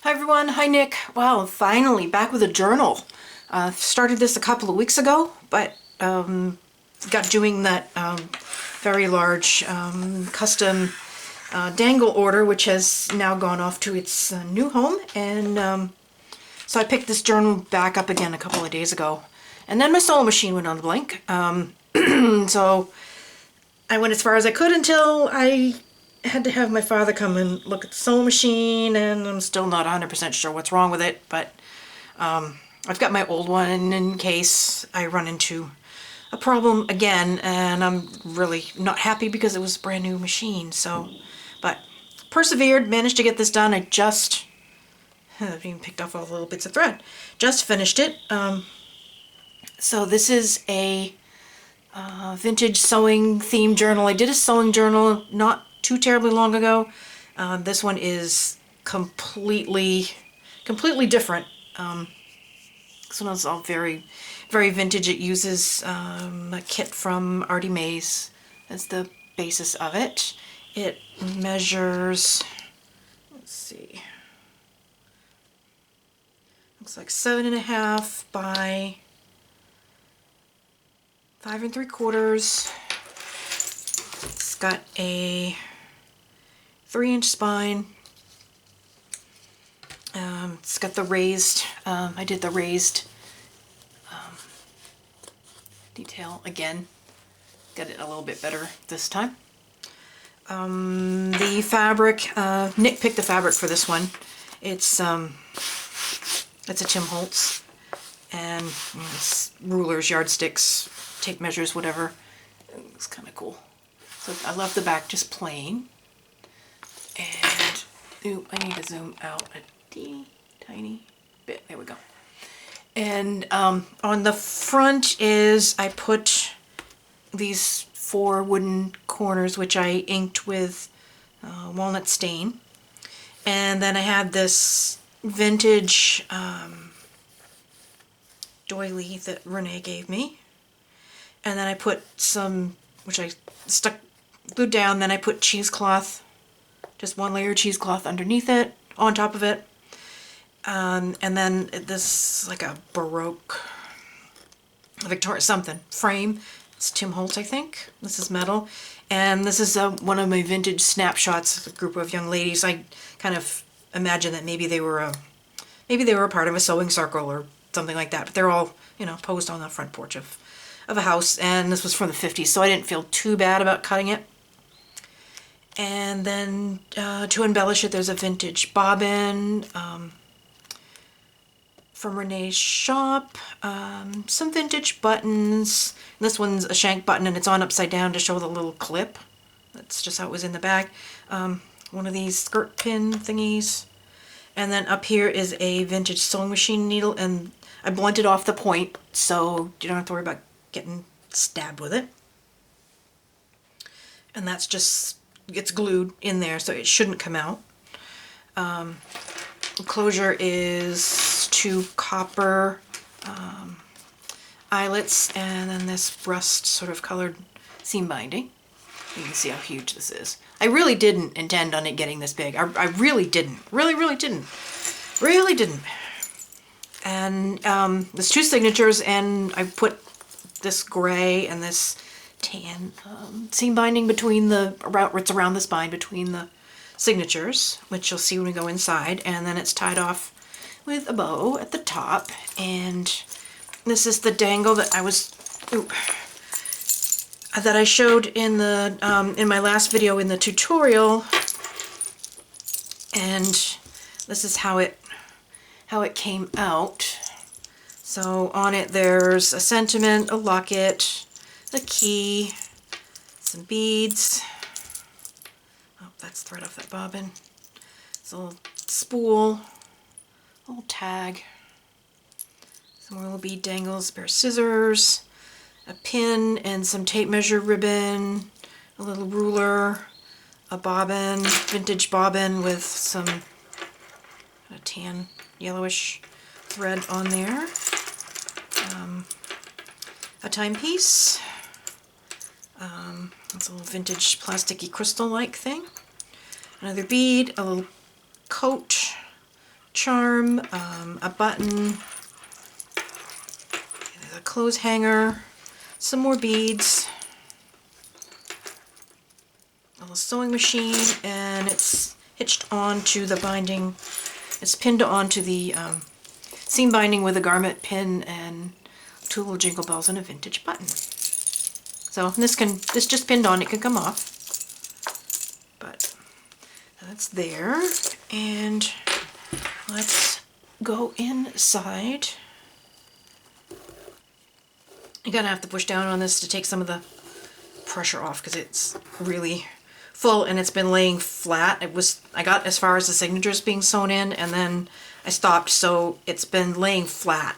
Hi everyone, hi Nick. Wow, finally back with a journal. Started this a couple of weeks ago, but got doing that very large custom dangle order, which has now gone off to its new home. And so I picked this journal back up again a couple of days ago. And then my sewing machine went on the blink. So I went as far as I could until I had to have my father come and look at the sewing machine, and I'm still not 100% sure what's wrong with it, but I've got my old one in case I run into a problem again, and I'm really not happy because it was a brand new machine. So, but persevered, managed to get this done. I've even picked off all the little bits of thread. Just finished it. So this is a vintage sewing theme journal. I did a sewing journal not too terribly long ago. This one is completely different. This one is all very vintage. It uses a kit from Artie Mays as the basis of it. It measures, let's see, looks like 7.5 by 5 3/4. It's got a 3-inch spine. It's got the raised, I did the raised detail again. Got it a little bit better this time. The fabric, Nick picked the fabric for this one. It's a Tim Holtz, and it's rulers, yardsticks, tape measures, whatever. It's kind of cool. So I left the back just plain. And ooh, I need to zoom out a teeny tiny bit. There we go. And on the front is I put these 4 wooden corners, which I inked with walnut stain. And then I had this vintage doily that Renee gave me. And then I put some, which I glued down, then I put cheesecloth, just 1 layer of cheesecloth underneath it, on top of it. And then this, like a Baroque, Victoria something, frame. It's Tim Holtz, I think. This is metal. And this is one of my vintage snapshots of a group of young ladies. I kind of imagine that maybe they were a part of a sewing circle or something like that. But they're all, posed on the front porch of a house. And this was from the 50s, so I didn't feel too bad about cutting it. And then to embellish it, there's a vintage bobbin from Renee's shop. Some vintage buttons. This one's a shank button, and it's on upside down to show the little clip. That's just how it was in the bag. One of these skirt pin thingies. And then up here is a vintage sewing machine needle, and I blunted off the point, so you don't have to worry about getting stabbed with it. And that's just, it's glued in there, so it shouldn't come out. Closure is 2 copper eyelets, and then this rust sort of colored seam binding. You can see how huge this is. I really didn't intend on it getting this big. I really didn't. Really didn't. Really didn't. And there's 2 signatures, and I put this gray and this tan seam binding between it's around the spine between the signatures, which you'll see when we go inside, and then it's tied off with a bow at the top. And this is the dangle that I showed in the in my last video in the tutorial, and this is how it came out. So on it there's a sentiment, a locket, a key, some beads. Oh, that's thread off that bobbin. It's a little spool, a little tag, some more little bead dangles, a pair of scissors, a pin and some tape measure ribbon, a little ruler, a bobbin, vintage bobbin with some tan yellowish thread on there, a timepiece, it's a little vintage plasticky crystal-like thing, another bead, a little coat, charm, a button, a clothes hanger, some more beads, a little sewing machine, and it's hitched onto the binding. It's pinned onto the seam binding with a garment pin and two little jingle bells and a vintage button. So this just pinned on, it can come off. But that's there. And let's go inside. You're gonna have to push down on this to take some of the pressure off because it's really full and it's been laying flat. I got as far as the signatures being sewn in and then I stopped, so it's been laying flat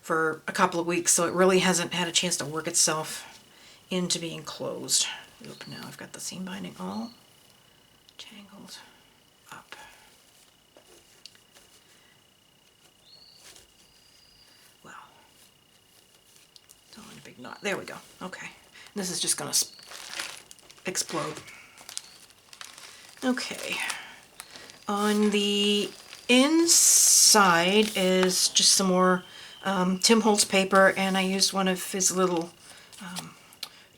for a couple of weeks, so it really hasn't had a chance to work itself into being closed. Oop, now I've got the seam binding all tangled up. Well, it's all in a big knot. There we go. Okay. This is just going to explode. Okay. On the inside is just some more Tim Holtz paper, and I used one of his little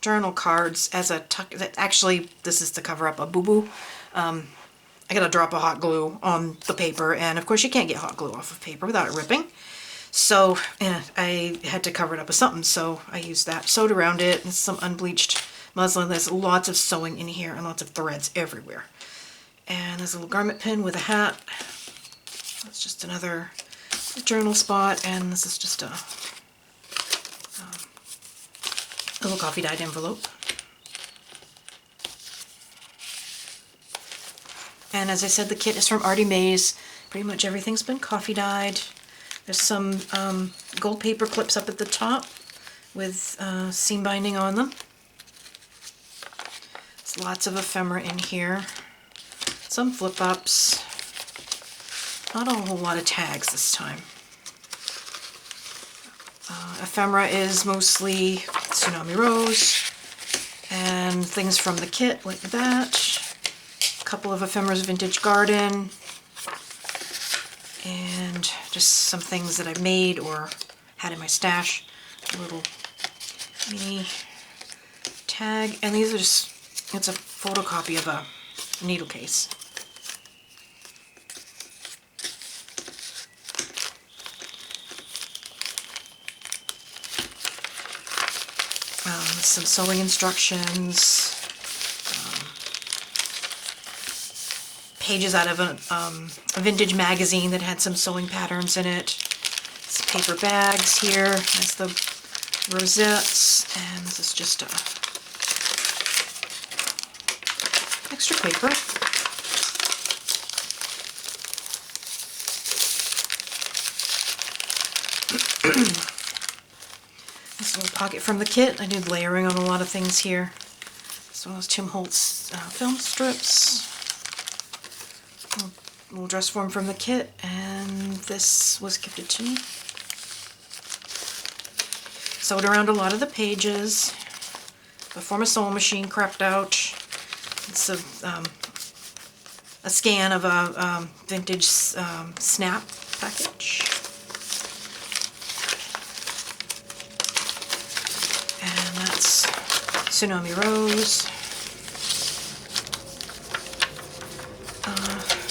journal cards as a tuck. Actually, this is to cover up a boo-boo. I got a drop of hot glue on the paper, and of course you can't get hot glue off of paper without it ripping. So I had to cover it up with something, so I used that. Sewed around it, and some unbleached muslin. There's lots of sewing in here and lots of threads everywhere. And there's a little garment pin with a hat. That's just another journal spot, and this is just a little coffee dyed envelope. And as I said, the kit is from Artie Mays. Pretty much everything's been coffee dyed. There's some gold paper clips up at the top with seam binding on them. There's lots of ephemera in here. Some flip-ups. Not a whole lot of tags this time. Ephemera is mostly Tsunami Rose and things from the kit like that. A couple of ephemera's Vintage Garden, and just some things that I made or had in my stash. A little mini tag, and these are just, it's a photocopy of a needle case. Some sewing instructions, pages out of a vintage magazine that had some sewing patterns in it. Some paper bags here. That's the rosettes, and this is just extra paper. This little pocket from the kit. I did layering on a lot of things here. As well as Tim Holtz film strips. A little dress form from the kit, and this was gifted to me. Sewed around a lot of the pages. The form a sewing machine crept out. It's a scan of a vintage snap package. And that's Tsunami Rose.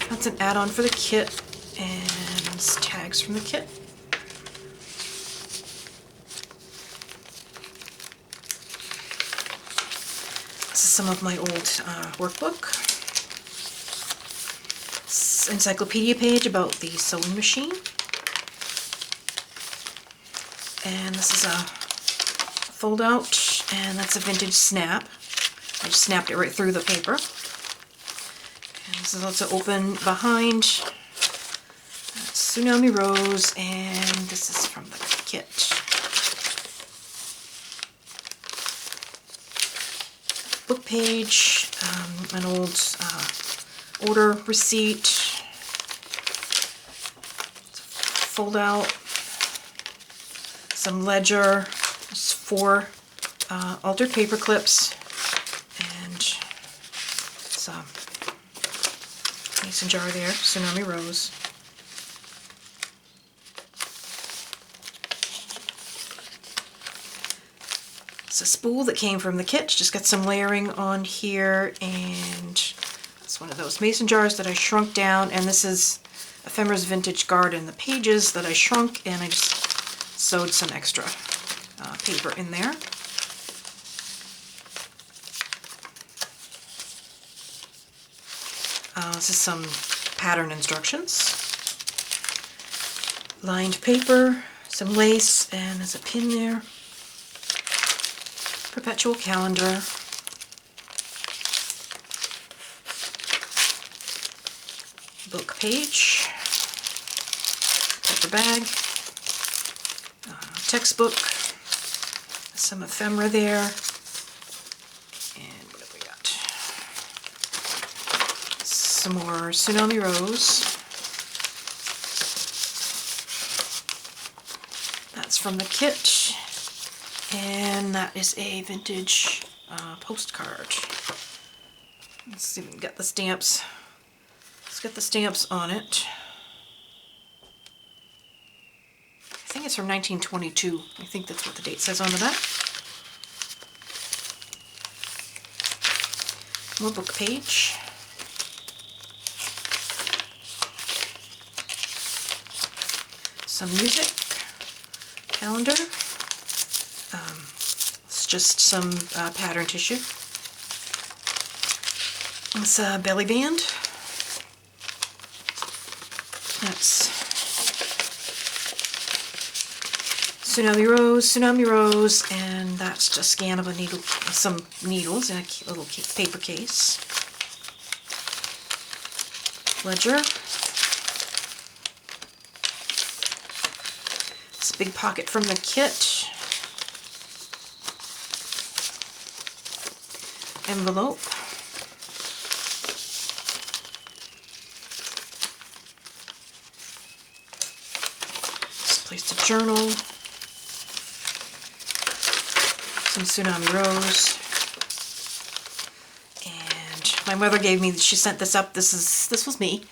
That's an add-on for the kit, and tags from the kit. This is some of my old workbook. This encyclopedia page about the sewing machine. And this is a fold out, and that's a vintage snap. I just snapped it right through the paper. And this is also open behind. That's Tsunami Rose, and this is from the kit. Book page, an old order receipt, fold out, some ledger, there's 4 altered paper clips, and some mason jar there, Tsunami Rose. It's a spool that came from the kit. Just got some layering on here, and it's one of those mason jars that I shrunk down, and this is Ephemera's Vintage Garden. The pages that I shrunk, and I just sewed some extra paper in there. This is some pattern instructions. Lined paper, some lace, and there's a pin there. Perpetual calendar. Book page. Paper bag. Textbook. Some ephemera there. And what have we got? Some more Tsunami Rose. That's from the kit. And that is a vintage postcard. Let's see if we can get the stamps. Let's get the stamps on it. I think it's from 1922. I think that's what the date says on the back. More book page. Some music. Calendar. It's just some pattern tissue. It's a belly band. That's Tsunami Rose, and that's just a scan of a needle, some needles in a little paper case. Ledger. This big pocket from the kit. Envelope. Placed a journal, some Tsunami Rose, and my mother gave me, she sent this up, this was me.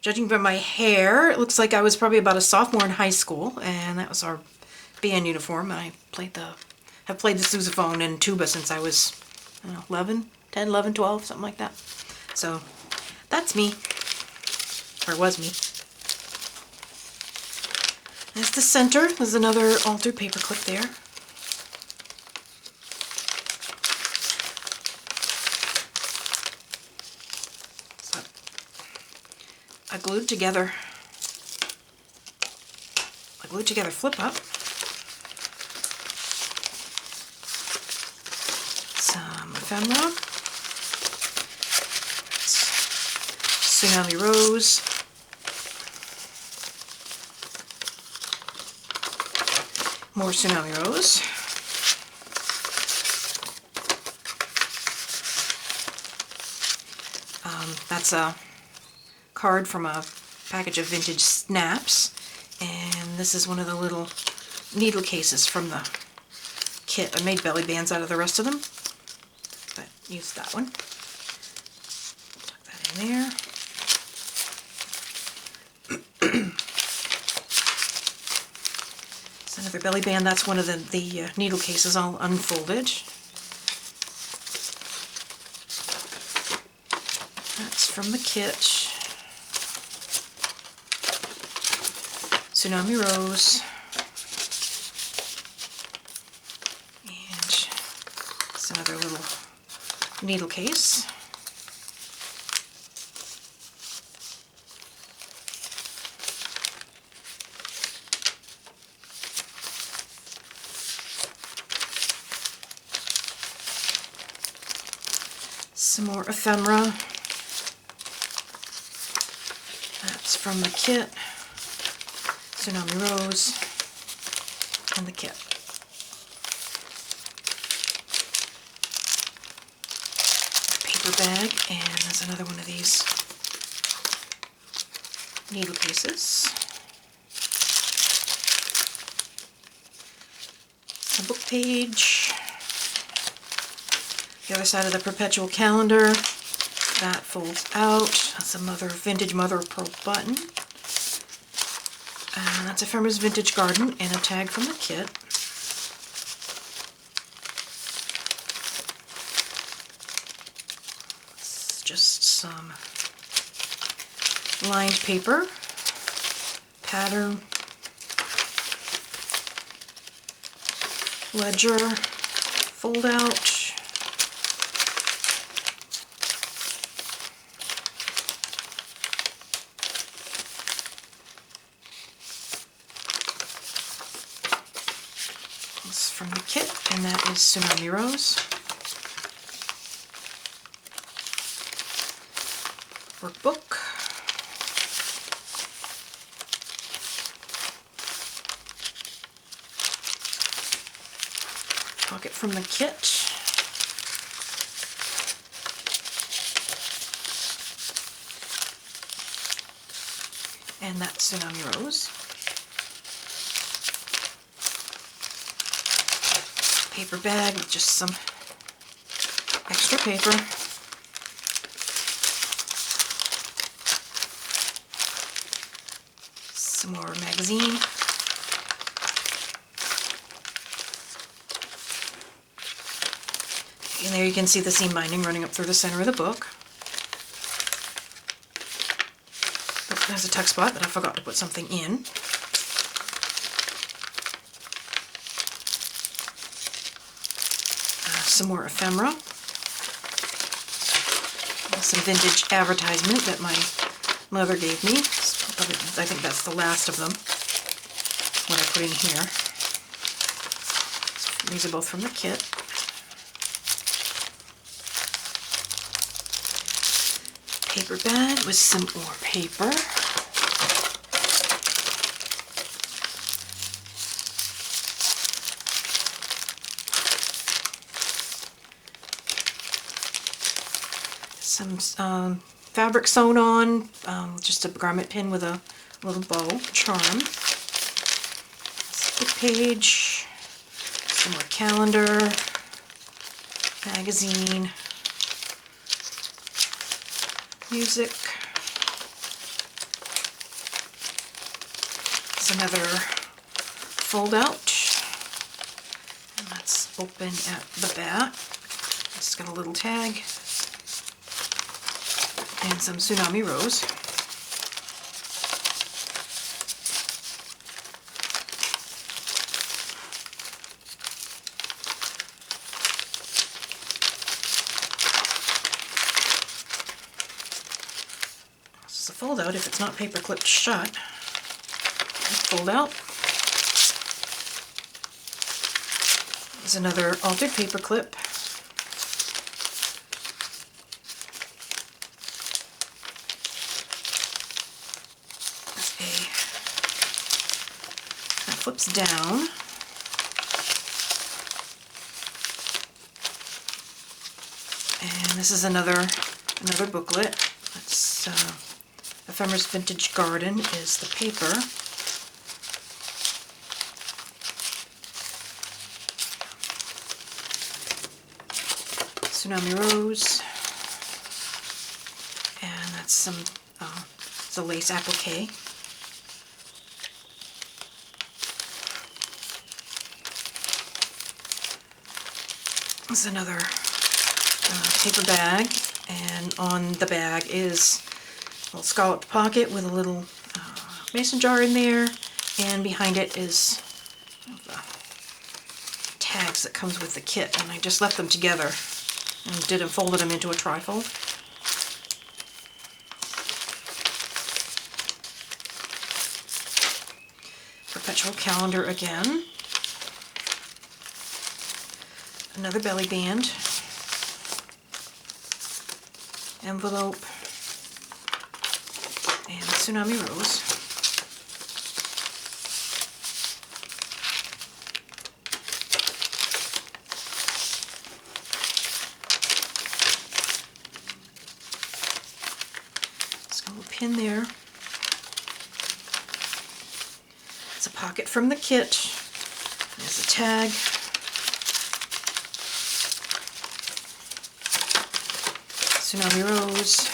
Judging by my hair, it looks like I was probably about a sophomore in high school, and that was our band uniform, and I have played the sousaphone and tuba since I was, I don't know, 10, 11, 12, something like that. So that's me, or was me. There's the center. There's another altered paper clip there. So I glued together flip up. Some ephemera. Tsunami Rose. More Tsunami Rose. That's a card from a package of vintage snaps, and this is one of the little needle cases from the kit. I made belly bands out of the rest of them, but used that one. Tuck that in there. Another belly band. That's one of the needle cases all unfolded. That's from the kit. Tsunami Rose. And it's another little needle case. Some more ephemera. That's from the kit. Tsunami Rose and the kit. Paper bag, and there's another one of these needle cases. A book page. The other side of the perpetual calendar, that folds out. That's a vintage mother of pearl button. And that's Ephemera's Vintage Garden and a tag from the kit. lined paper, pattern, ledger, fold out, this is from the kit, and that is Tsunami Rose. Workbook. Pocket from the kit. And that's Tsunami Rose. Paper bag with just some extra paper. Some more magazine. And there you can see the seam binding running up through the center of the book. Oh, there's a tuck spot that I forgot to put something in. Some more ephemera. Some vintage advertisement that my mother gave me. I think that's the last of them, what I put in here. These are both from the kit. Paper bag with some more paper. Some fabric sewn on, just a garment pin with a little bow charm. Book page, some more calendar, magazine, music. It's another fold out, and that's open at the back. It's got a little tag and some Tsunami Rose. This is a fold out if it's not paper clipped shut. Fold out. There's another altered paper clip. Flips down. And this is another booklet. That's Ephemera's Vintage Garden is the paper. Tsunami Rose. And that's some it's a lace applique. This is another paper bag, and on the bag is a little scalloped pocket with a little mason jar in there, and behind it is tags that comes with the kit, and I just left them together and folded them into a trifold. Perpetual calendar again. Another belly band, envelope, and Tsunami Rose. Just a little pin there. It's a pocket from the kit. There's a tag. Tsunami Rose.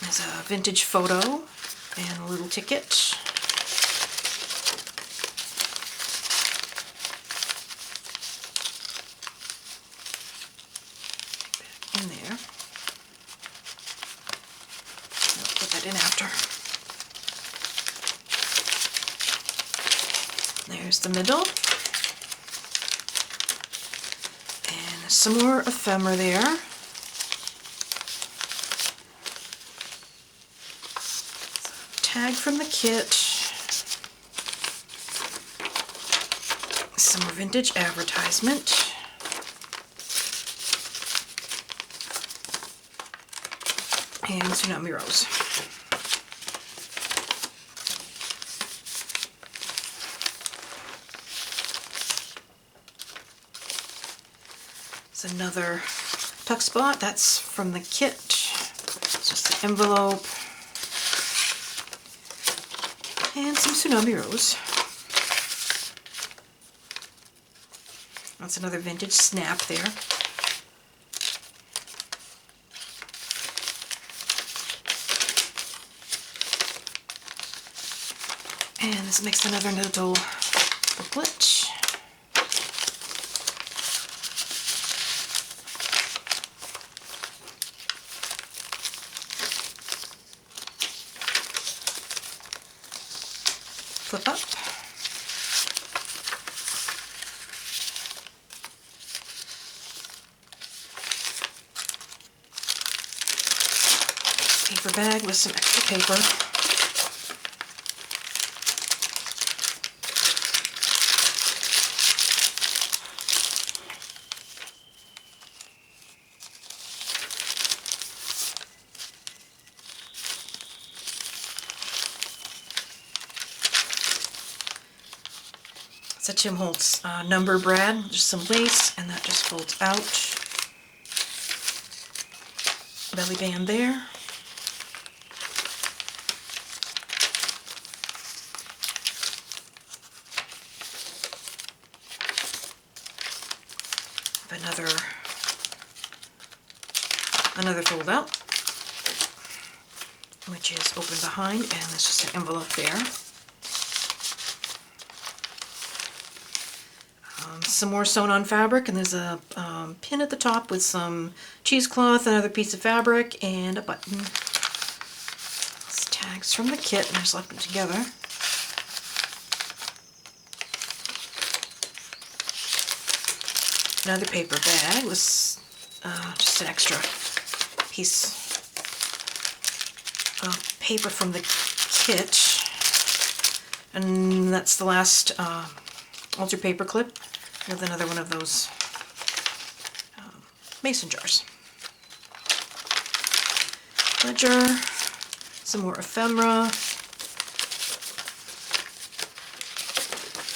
There's a vintage photo and a little ticket. In there. There's the middle. And some more ephemera there. Tag from the kit. Some more vintage advertisement. And tsunami rose. It's another tuck spot. That's from the kit. It's just an envelope. And some tsunami rose. That's another vintage snap there. And this makes another little booklet. Flip up. Paper bag with some extra paper. It's a Tim Holtz number brad, just some lace, and that just folds out. Belly band there. Another fold out, which is open behind, and there's just an envelope there. Some more sewn on fabric, and there's a pin at the top with some cheesecloth, another piece of fabric, and a button. It's tags from the kit, and I just left them together. Another paper bag with just an extra piece of paper from the kit, and that's the last altar paper clip with another one of those mason jars. Ledger, some more ephemera,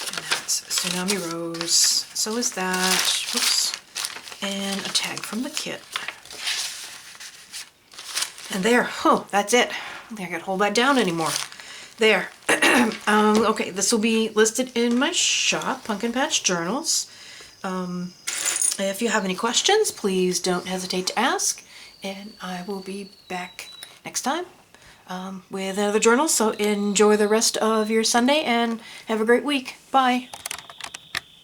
and that's Tsunami Rose. So is that. Oops. And a tag from the kit. And there, oh, that's it. I don't think I can hold that down anymore. There. Okay, this will be listed in my shop, Pumpkin Patch Journals. If you have any questions, please don't hesitate to ask, and I will be back next time with another journal. So enjoy the rest of your Sunday and have a great week. Bye.